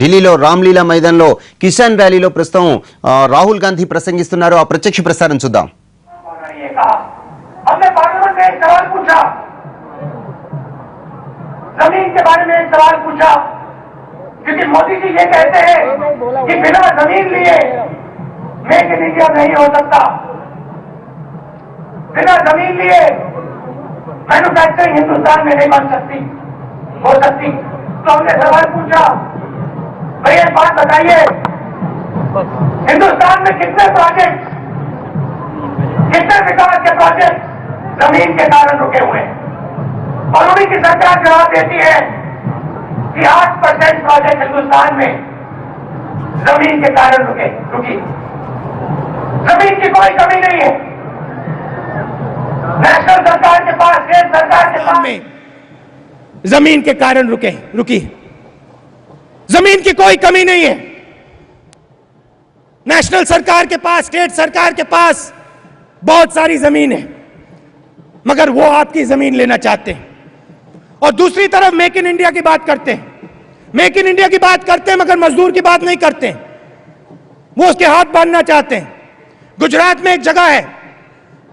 ఢిల్లీలో రామ్లీలా మైదాన్లో కిసాన్ ర్యాలీలో ప్రస్తుతం రాహుల్ గాంధీ ప్రసంగిస్తున్నారు। ఆ ప్రత్యక్ష ప్రసారం చూద్దాం। हमने पार्लियामेंट में एक सवाल पूछा, जमीन के बारे में एक सवाल पूछा, क्योंकि मोदी जी ये कहते हैं कि बिना जमीन लिए मेक इन इंडिया नहीं हो सकता, बिना जमीन लिए मैन्युफैक्चरिंग हिंदुस्तान में नहीं बन सकती हो सकती। तो हमने सवाल पूछा, भाई एक बात बताइए, हिंदुस्तान में कितने प्रोजेक्ट, कितने विकास के प्रोजेक्ट जमीन के कारण रुके हुए हैं? और उन्हीं की सरकार जवाब देती है कि 8% प्रोजेक्ट हिंदुस्तान में जमीन के कारण रुकी। जमीन की कोई कमी नहीं है, नेशनल सरकार के पास, स्टेट सरकार के पास में जमीन के कारण रुकी। जमीन की कोई कमी नहीं है, नेशनल सरकार के पास, स्टेट सरकार के पास बहुत सारी जमीन है, मगर वो आपकी जमीन लेना चाहते हैं। और दूसरी तरफ मेक इन इंडिया की बात करते हैं, मेक इन इंडिया की बात करते हैं, मगर मजदूर की बात नहीं करते हैं, वो उसके हाथ बांधना चाहते हैं। गुजरात में एक जगह है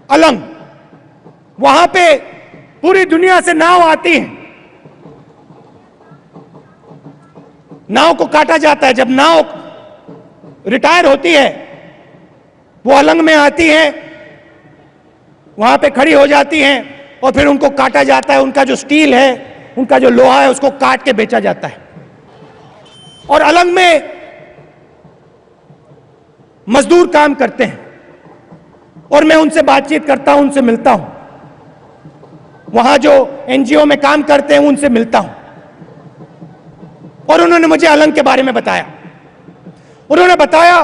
अलंग, वहां पे पूरी दुनिया से नाव आती है, नाव को काटा जाता है। जब नाव रिटायर होती है वो अलंग में आती है, वहां पे खड़ी हो जाती हैं और फिर उनको काटा जाता है। उनका जो स्टील है, उनका जो लोहा है, उसको काट के बेचा जाता है। और अलंग में मजदूर काम करते हैं और मैं उनसे बातचीत करता हूं, उनसे मिलता हूं, वहां जो एनजीओ में काम करते हैं उनसे मिलता हूं। और उन्होंने मुझे अलंग के बारे में बताया। उन्होंने बताया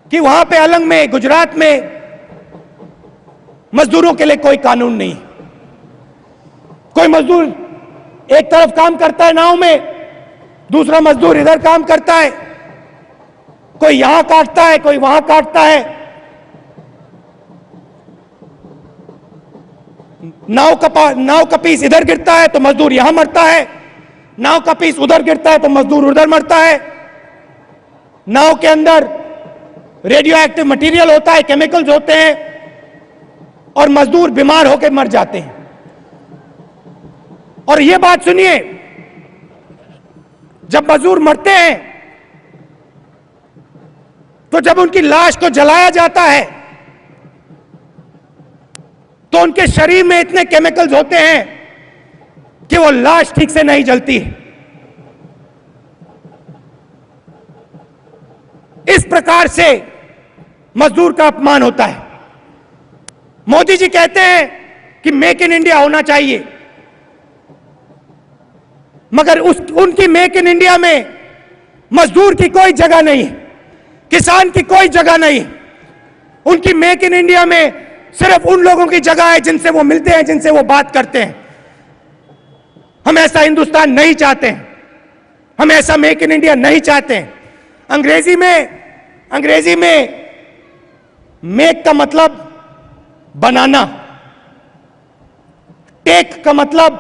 कि वहां पे अलंग में, गुजरात में मजदूरों के लिए कोई कानून नहीं। कोई मजदूर एक तरफ काम करता है नाव में, दूसरा मजदूर इधर काम करता है, कोई यहां काटता है, कोई वहां काटता है। नाव का पीस इधर गिरता है तो मजदूर यहां मरता है, नाव का पीस उधर गिरता है तो मजदूर उधर मरता है। नाव के अंदर रेडियो एक्टिव मटेरियल होता है, केमिकल्स होते हैं, और मजदूर बीमार होकर मर जाते हैं। और यह बात सुनिए, जब मजदूर मरते हैं तो जब उनकी लाश को जलाया जाता है तो उनके शरीर में इतने केमिकल्स होते हैं कि वो लाश ठीक से नहीं जलती है। इस प्रकार से मजदूर का अपमान होता है। मोदी जी कहते हैं कि मेक इन इंडिया होना चाहिए, मगर उनकी मेक इन इंडिया में मजदूर की कोई जगह नहीं है, किसान की कोई जगह नहीं है। उनकी मेक इन इंडिया में सिर्फ उन लोगों की जगह है जिनसे वो मिलते हैं, जिनसे वो बात करते हैं। हम ऐसा हिंदुस्तान नहीं चाहते हैं, हम ऐसा मेक इन इंडिया नहीं चाहते हैं। अंग्रेजी में मेक का मतलब बनाना, टेक का मतलब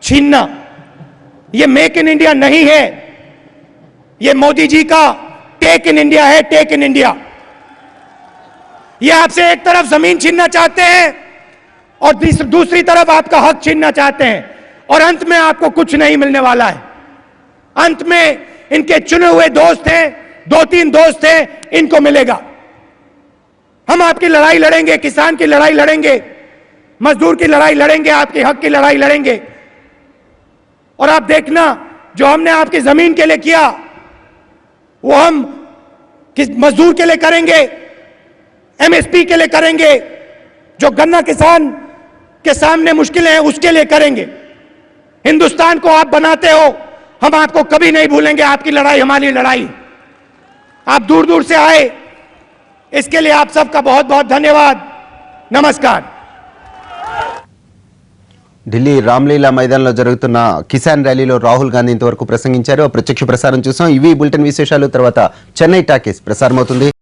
छीनना। यह मेक इन इंडिया नहीं है, यह मोदी जी का टेक इन इंडिया है, टेक इन इंडिया। यह आपसे एक तरफ जमीन छीनना चाहते हैं और दूसरी तरफ आपका हक छीनना चाहते हैं, और अंत में आपको कुछ नहीं मिलने वाला है। अंत में इनके चुने हुए दोस्त हैं, 2-3 दोस्त हैं, इनको मिलेगा। हम आपकी लड़ाई लड़ेंगे, किसान की लड़ाई लड़ेंगे, मजदूर की लड़ाई लड़ेंगे, आपके हक की लड़ाई लड़ेंगे। और आप देखना, जो हमने आपकी जमीन के लिए किया वो हम मजदूर के लिए करेंगे, एमएसपी के लिए करेंगे, जो गन्ना किसान के सामने मुश्किलें हैं उसके लिए करेंगे। हिंदुस्तान को आप बनाते हो, हम आपको कभी नहीं भूलेंगे। आपकी लड़ाई हमारी लड़ाई। आप दूर दूर से आए, इसके लिए आप सबका बहुत बहुत धन्यवाद। नमस्कार। ఢిల్లీ రామ్లీలా మైదాన్లో జరుగుతున్న కిసాన్ ర్యాలీలో రాహుల్ గాంధీ ఇంతవరకు ప్రసంగించారు। ప్రత్యక్ష ప్రసారం చూసాం। ఇవి బులెటిన్ విశేషాలు। తర్వాత చెన్నై టాకీస్ ప్రసారమవుతుంది।